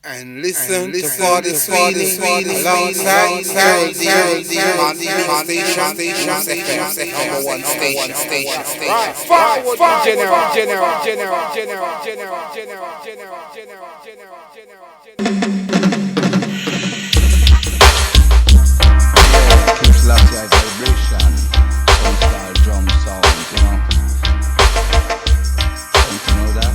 And listen to Fadda Sweeney alongside Errolldee on station, number one station. Right, forward, Keeps last year vibration, some style drum sound, you know. Don't you know that?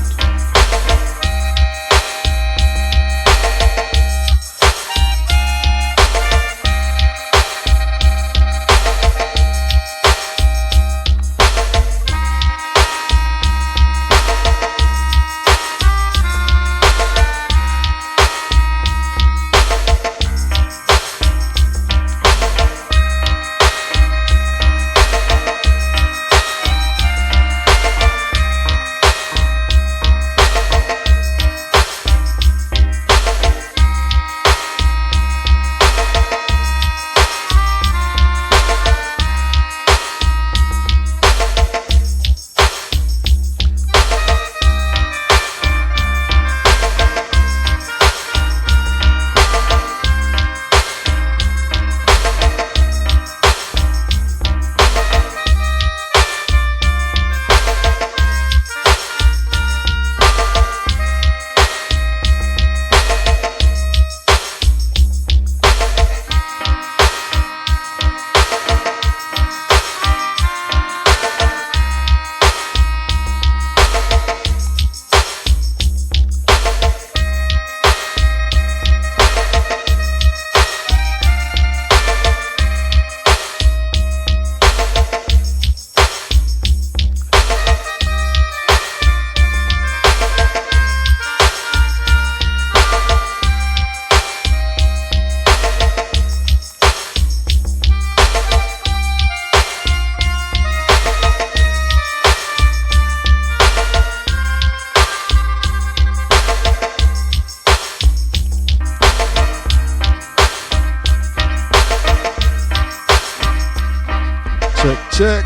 Check.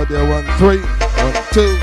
There 1 3 1 2.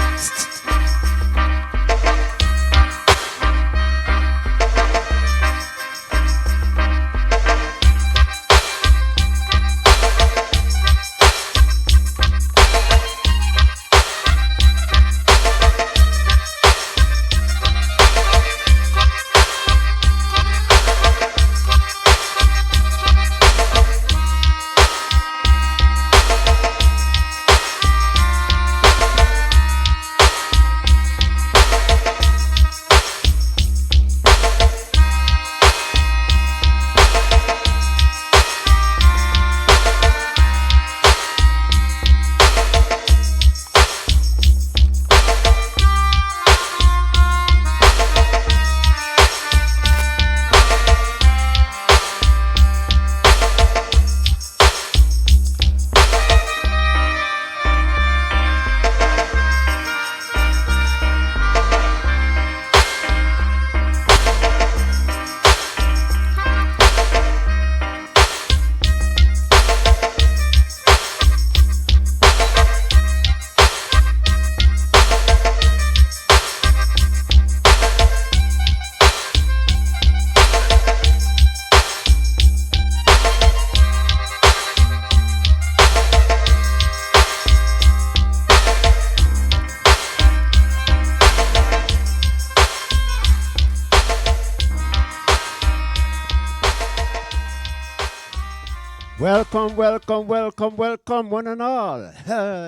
Welcome, one and all.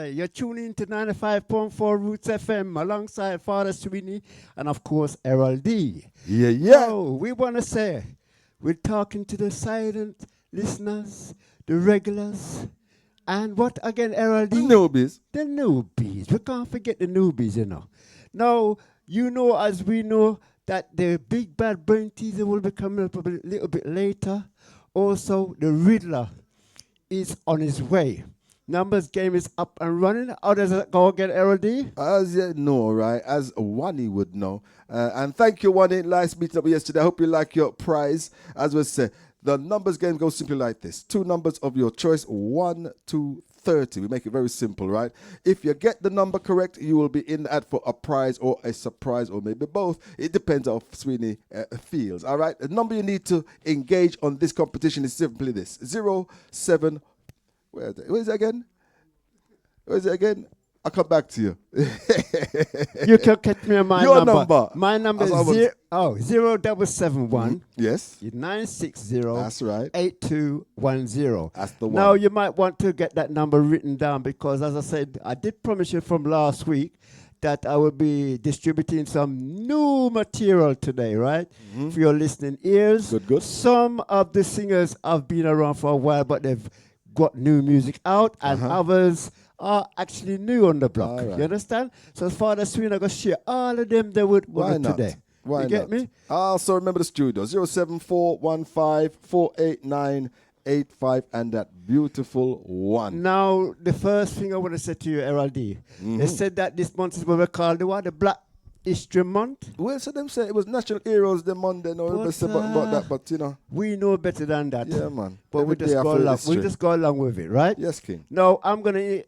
You're tuning to 95.4 Roots FM alongside Fadda Sweeney and, of course, Errolldee. Yeah. So, we want to say, we're talking to the silent listeners, the regulars, and what again, Errolldee? The newbies. The newbies. We can't forget the newbies, you know. Now, you know, as we know, that the big bad brain teaser will be coming up a little bit later. Also, the Riddler is on his way. Numbers game is up and running. How does it go again, Errolldee? As you know, right? As Wani would know. And thank you, Wani. Nice meeting up yesterday. I hope you like your prize. As we say, The numbers game goes simply like this. 2 numbers of your choice, 1 to 30. We make it very simple, right? If you get the number correct, you will be in the ad for a prize or a surprise or maybe both. It depends on how Sweeney feels, all right? The number you need to engage on this competition is simply this. 07... Where is it again? Where is it again? I'll come back to you. You can catch me on my Your number. number. My number is 0771 Yes. 960 That's right. 8210. That's the one. Now you might want to get that number written down because, as I said, I did promise you from last week that I will be distributing some new material today, right? For your listening ears. Good. Some of the singers have been around for a while, but they've got new music out, and others are actually new on the block. All right. You understand? So as far as Sweeney, I'm going to share all of them they would Why not? today. Why you get not? me? Also remember the studio 07415489885 and that beautiful one. Now, the first thing I want to say to you, Errolldee, they said that this month is what we call the what? The Black History Month. Well, so them say it was National Heroes the Monday. No, everybody say about that, but you know. We know better than that. Yeah, man. But we Every just day I go feel along. history. We just go along with it, right? Yes, King. Now, I'm going to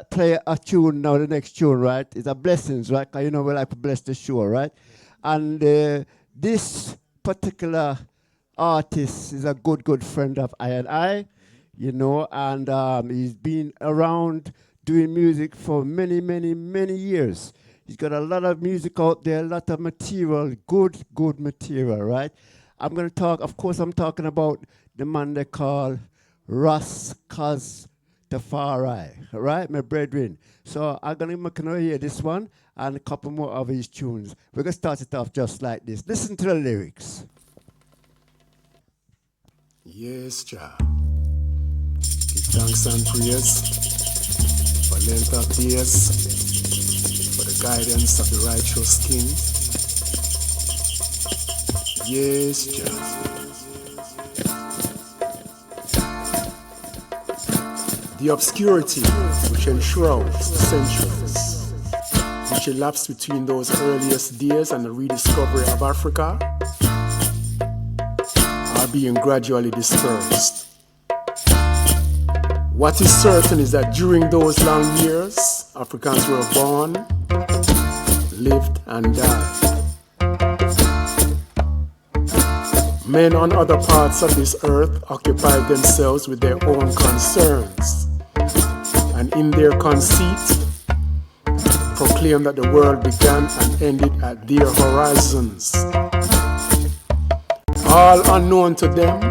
play a tune now, the next tune, right? It's a blessings, right? Because you know we like to bless the show, right? And this particular artist is a good friend of I, you know, and he's been around doing music for many years. He's got a lot of music out there, a lot of material, good material, right? I'm going to talk, of course, I'm talking about the man they call Ras Tafari, right, my brethren. So I'm going to hear this one and a couple more of his tunes. We're going to start it off just like this. Listen to the lyrics. Yes, Jah. Give thanks and praise for length of days, for the guidance of the righteous King. Yes, Jah. The obscurity which enshrouds the centuries, which elapsed between those earliest days and the rediscovery of Africa, are being gradually dispersed. What is certain is that during those long years, Africans were born, lived, and died. Men on other parts of this earth occupied themselves with their own concerns, and in their conceit, proclaimed that the world began and ended at their horizons. All unknown to them,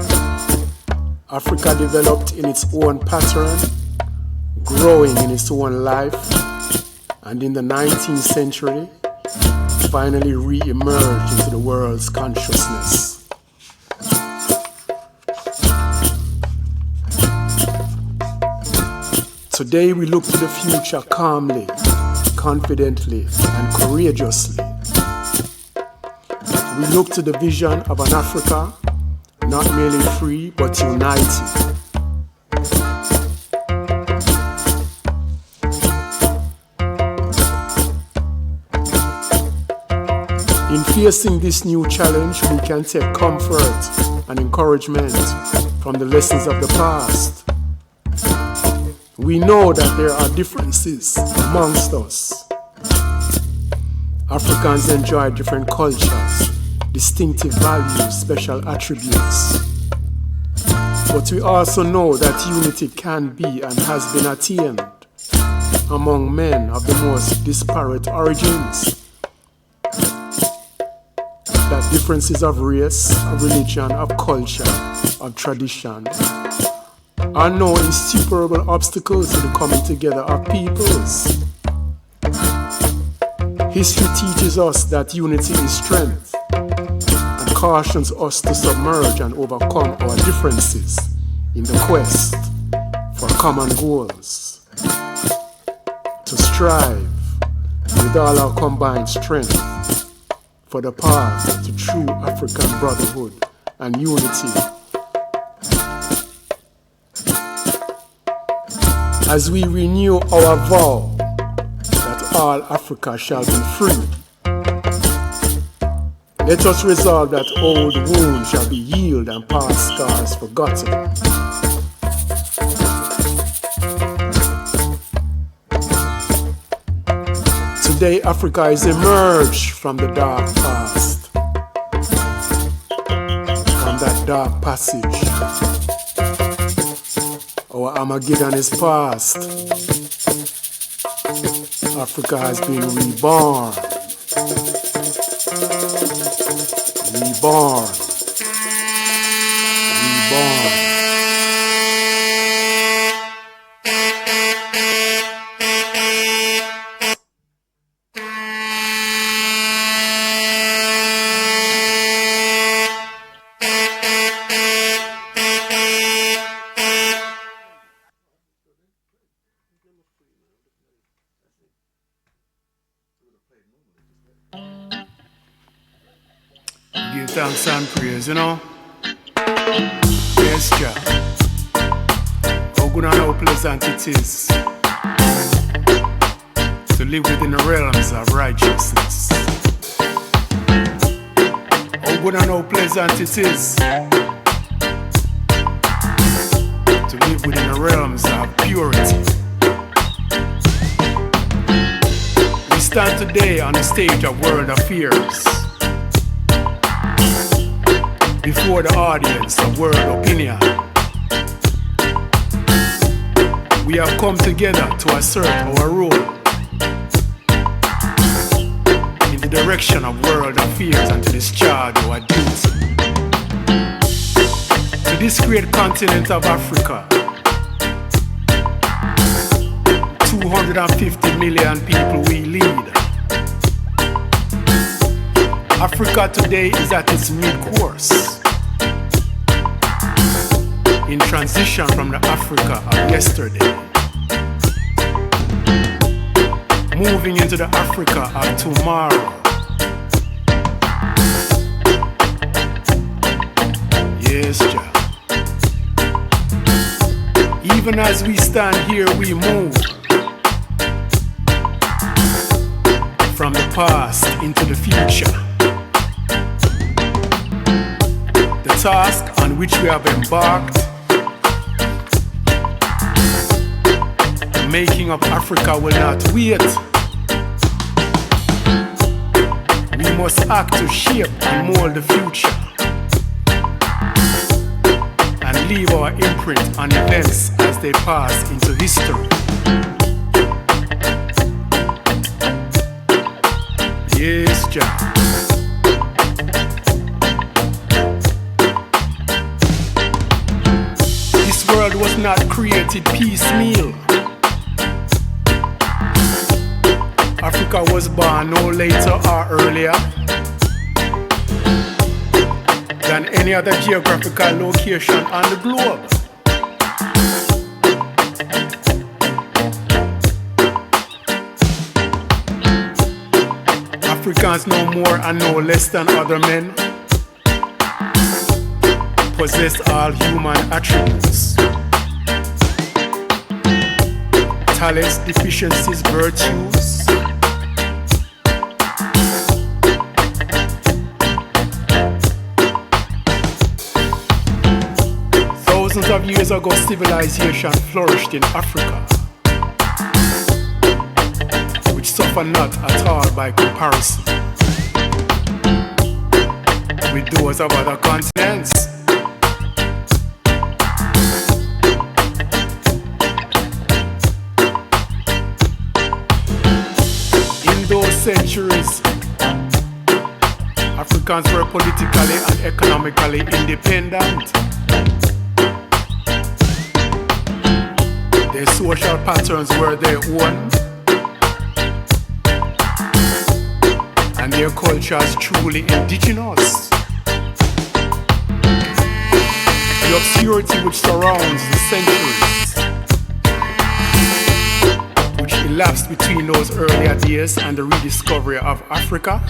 Africa developed in its own pattern, growing in its own life, and in the 19th century, finally re-emerged into the world's consciousness. Today we look to the future calmly, confidently, and courageously. We look to the vision of an Africa not merely free but united. In facing this new challenge, we can take comfort and encouragement from the lessons of the past. We know that there are differences amongst us. Africans enjoy different cultures, distinctive values, special attributes. But we also know that unity can be and has been attained among men of the most disparate origins. That differences of race, of religion, of culture, of tradition are no insuperable obstacles to the coming together of peoples. History teaches us that unity is strength and cautions us to submerge and overcome our differences in the quest for common goals. To strive with all our combined strength for the path to true African brotherhood and unity. As we renew our vow that all Africa shall be free, Let us resolve that old wounds shall be healed and past scars forgotten. Today Africa is emerged from the dark past, from that dark passage. Our Armageddon is past. Africa has been reborn. Reborn. Reborn. Give thanks and praise, you know. Yes, Jah. How good and how pleasant it is to live within the realms of righteousness. How good and how pleasant it is to live within the realms of purity. We stand today on the stage of world affairs, before the audience of world opinion. We have come together to assert our role in the direction of world affairs and to discharge our duty. To this great continent of Africa, 250 million people we lead. Africa today is at its mid-course, in transition from the Africa of yesterday, moving into the Africa of tomorrow. Yes, Jah. Even as we stand here, we move from the past into the future. The task on which we have embarked, the making of Africa, will not wait. We must act to shape and mold the future and leave our imprint on events as they pass into history. Yes, Jah. This world was not created piecemeal. Africa was born no later or earlier than any other geographical location on the globe. Africans no more and no less than other men possess all human attributes, talents, deficiencies, virtues. Thousands of years ago, civilization flourished in Africa, which suffer not at all by comparison with those of other continents. In those centuries, Africans were politically and economically independent. Their social patterns were their own, and their cultures truly indigenous. The obscurity which surrounds the centuries, which elapsed between those earlier days and the rediscovery of Africa,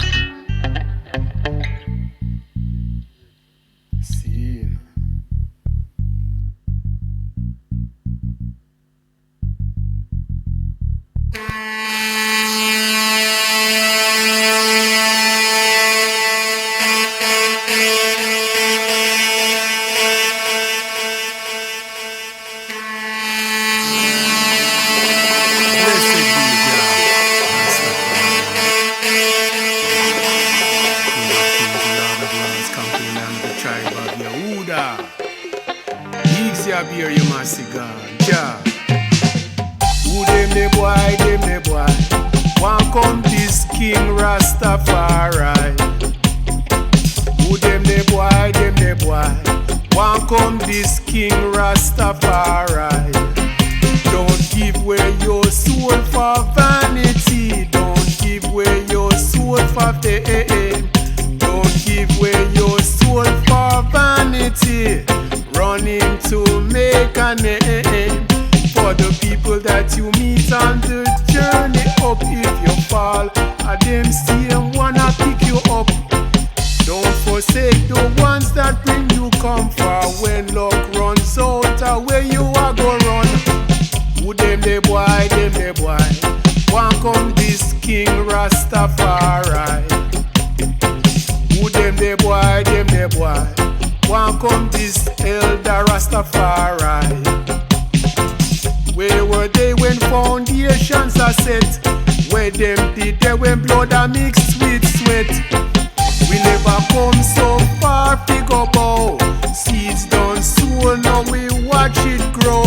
hear you, my cigar. Yeah. Who them the boy, them the boy. Want come this King Rastafari. Who them the boy, them the boy. Want come this King Rastafari. Don't give away your soul for vanity. Don't give away your soul for fame. Don't give away your soul for vanity. Running to make a name for the people that you meet on the journey up. If you fall, them still wanna pick you up. Don't forsake the ones that bring you comfort. When luck runs out, where you are go run. Who them the boy, them the boy. Want come this King Rastafari. Who them the boy, them the boy. Want come this Elder Rastafari. Where were they when foundations are set? Where them did they when blood are mixed with sweat? We never come so far, figure bow. Seeds done sow, now we watch it grow.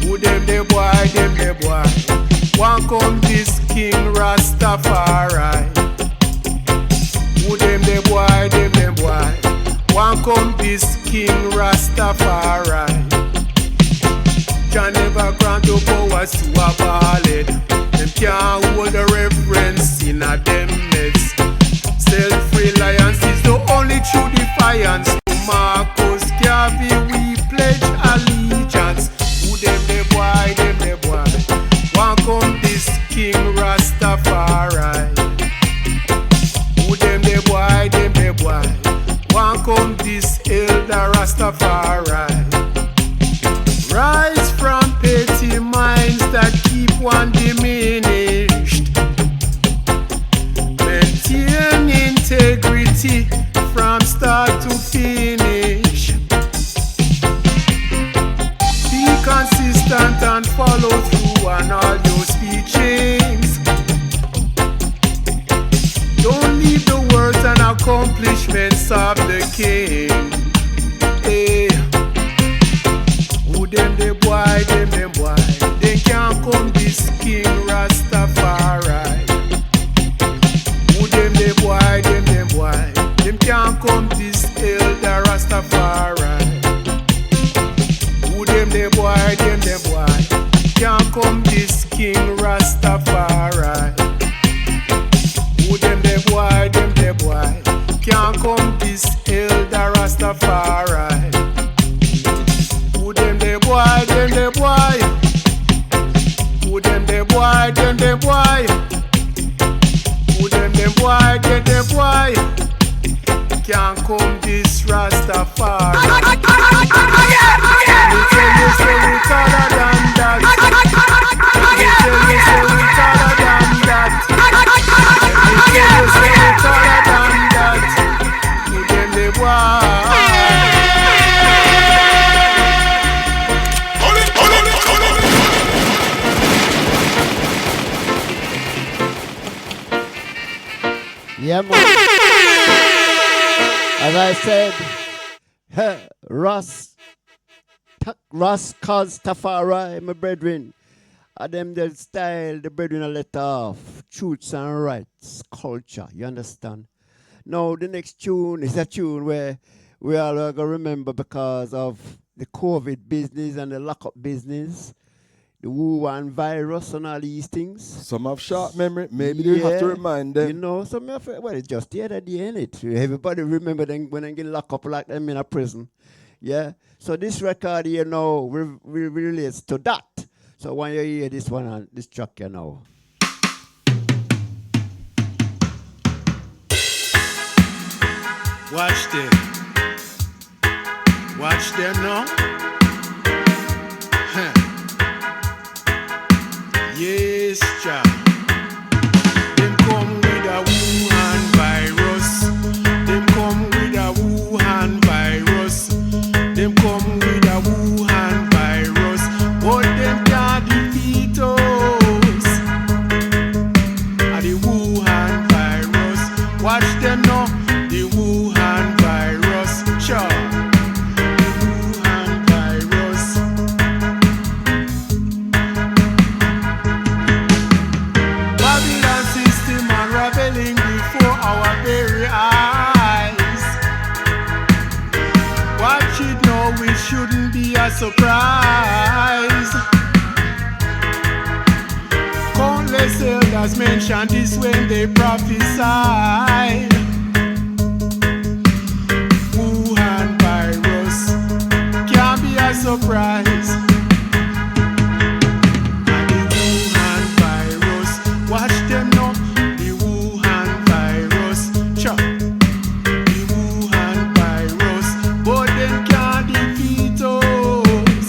Who them the boy, them the boy. Want come this King Rastafari. Who them the boy, them the boy. Want come this King Rastafari. Can never grant the powers to a ballad. Them can't hold the reverence in a them meds. Self-reliance is the only true defiance. To Marcus Garvey we pledge allegiance. Who them the boy, them the boy. Want come this King Rastafari. Who them the boy, them the boy. Want come this Elder Rastafari. Rise from petty minds that keep one diminished. Maintain integrity from start to finish. Be consistent and follow through on all your speechings. Don't leave the words and accomplishments of the King. Hey. Who them the boy, them boy. They can't come this King Rastafari. Who them the boy, them boy. Them can't come this Elder Rastafari. Who them the boy, them boy. Can't come this King Rastafari. Who them the boy, them boy. Can't come this Elder Rastafari. Who them the boy, them the boy. Who them the boy, them the boy. Who them the boy, them the boy. Can't come this Rastafari. Let me tell you say we taller than that. Let me tell you say we taller than that. Let me tell you say we taller than that. Who them the boy. Yeah, man. As I said, Ross calls Tafari, my brethren. And them the style, the brethren are let off. Truths and rights, culture, you understand? Now, the next tune is a tune where we all are going to remember because of the COVID business and the lock-up business. The Wuhan virus and all these things. Some have short memory. Maybe they have to remind them. You know, some of well, it's just the other day, ain't it? Everybody remember them when they get locked up like them in a prison. Yeah. So this record here now relates to that. So when you hear this one on this track, you know. Watch them. Watch them now. Huh. Yes, child. Them come with a Wuhan virus. Them come with a Wuhan virus. Them come with a Wuhan virus. But them can't defeat us. A the Wuhan virus. Watch them now. The Wuhan virus. Sure. The Wuhan virus. surprise. Countless elders mention this when they prophesy. Wuhan virus can be a surprise. And the Wuhan virus, watch them now. The Wuhan virus, chop. The Wuhan virus, but them can't defeat us.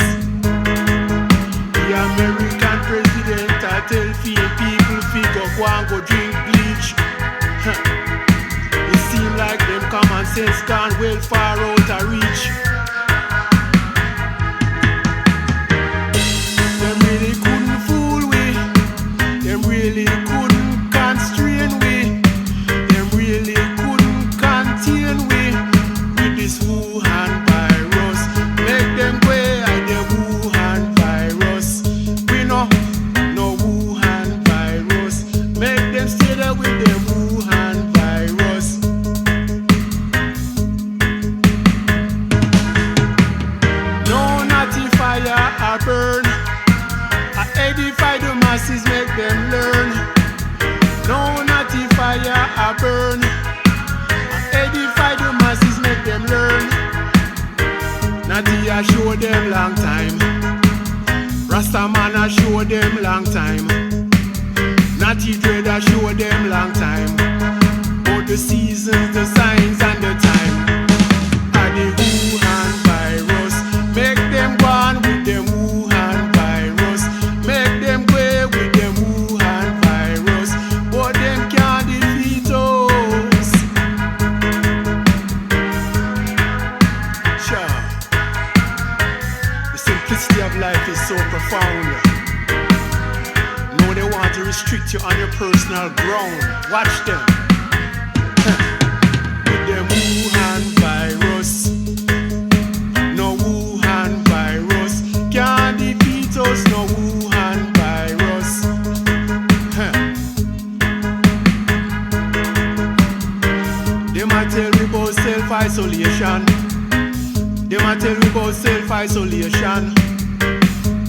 The American president I tell people figure go and go drink bleach. It seem like them common sense gone well far out of reach. Them really couldn't fool we. Them really couldn't constrain we. Them really couldn't contain we with this Wuhan virus. Make them go at the Wuhan virus. We know no Wuhan virus. Make them stay there with the Wuhan virus. No naughty fire I burn. I edify the masses, make them learn. No naughty fire I burn. I edify the masses, make them learn. Naughty I show them long time. Rasta man I show them long time. Naughty dread I show them long time. Both the seasons, the signs and the time. And the Wuhan virus, make them go on with them Wuhan virus. Make them go with them Wuhan virus, but them can't defeat us. Sure. The simplicity of life is so profound. No, they want to restrict you on your personal ground. Watch them. With them Wuhan virus. No Wuhan virus can't defeat us. No Wuhan virus. They might tell me about self-isolation. They might tell me about self-isolation.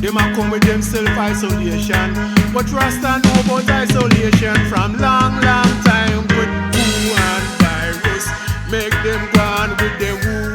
They might come with them self-isolation. But Rasta know about isolation from long, long time. With Wuhan virus, make them go on with them Wuhan